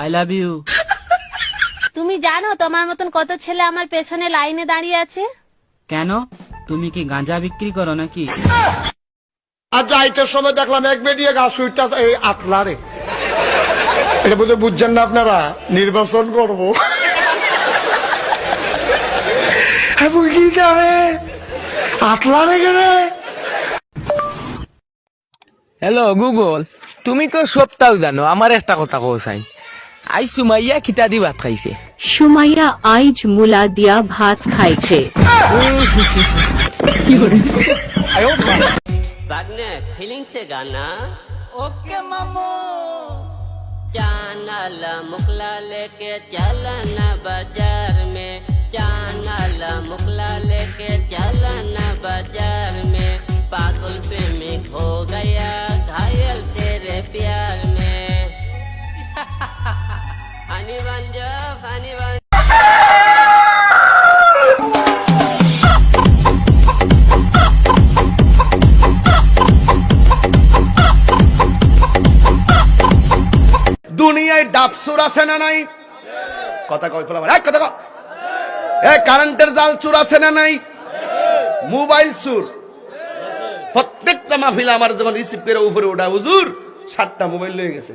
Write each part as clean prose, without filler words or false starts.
I love you. তুমি জানো তোমার মতন কত ছেলে আমার পেছনে লাইনে দাঁড়িয়ে আছে? কেন, তুমি কি গাঁজা বিক্রি করো নাকি? আর যাইতের সময় দেখলাম এক বেরিয়ে গাছ সুইটটা এই আতলারে, এটা বোধহয় বুঝছেন না আপনারা, নির্বাচন করবো কি করে আতলারে গেলে। হ্যালো গুগল, তুমি তো সবটাও জানো, আমার একটা কথা কও চাই। আই সুমাইয়া খিতা দি ভাত খাইছে। সুমাইয়া আইজ মুলা দিয়া ভাত খাইছে। भागने फीलिंग से गाना ওকে মামু। चानाला मुखला लेके चलना बाजार में, चानाला मुखला लेके चलना बाजार में, पागल प्रेमिक हो गया घायल तेरे प्यार में। हनी बन जा हनी बन। দুনিয়ায় ডাবসুর আছে না নাই? কথা কই ফেলা এক কথা কও। কারেন্টের জাল চুর আছে না নাই? মোবাইল চুর প্রত্যেকটা মাহফিল আমার যেমন রিসিভ করে উপরে ওঠা, হুজুর 7টা মোবাইল লয়ে গেছে।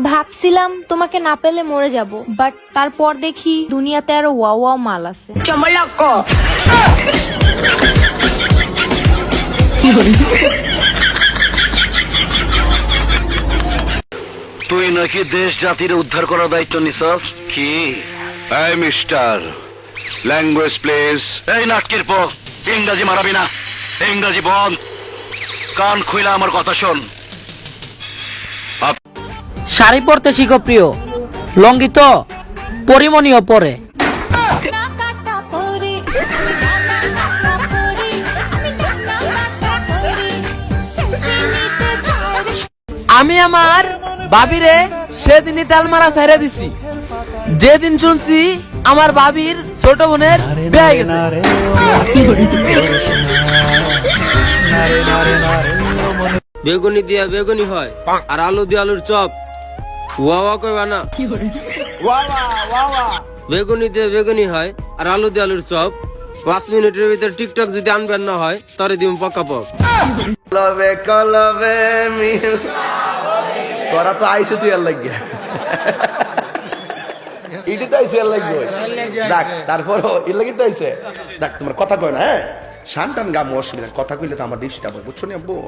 ভাবছিলাম তোমাকে না পেলে মরে যাব, বাট তারপর দেখি দুনিয়াতে আরো ওয়াও ওয়াও মাল আছে। তুই নাকি দেশ জাতির উদ্ধার করার দায়িত্ব নিছস কি? এই মিস্টার, ল্যাঙ্গুয়েজ প্লিজ। এই নাটকের পর ইংরাজি মারাবি না, ইংরাজি বন্ধ। কান খুইলা আমার কথা শোন। শাড়ি পরতে শিখো প্রিয়, লঙ্গি তো পরিমণিও পরে। আমি আমার বাবিরে সেদিনই তালমারা ছেড়ে দিছি, যেদিন শুনছি আমার বাবির ছোট বোনের বিয়ে গেছে। বেগুনি দিয়া বেগুনি হয়, আর আলু দিয়ে আলুর চপ। ওয়া কইবা না, বেগুনি দিয়ে বেগুনি হয় আর আলু দিয়ে আলুর চপ। 5 মিনিটের ভিতরে টিকটক যদি আনবেন না হয় তারে দিম পক্কা পক। কলবে কলবে মিল, তোরা তো আইছে তুই আর লাগিয়া ইডি তো আইছে আর লাগবে। যাক, তারপরও এর লাগি তো আইছে। দেখ তোমার কথা কয় না, হ্যাঁ শান টান গাম অসুবিধা, কথা কইলে তো আমার দৃষ্টিটা বুঝছো না আব্বু।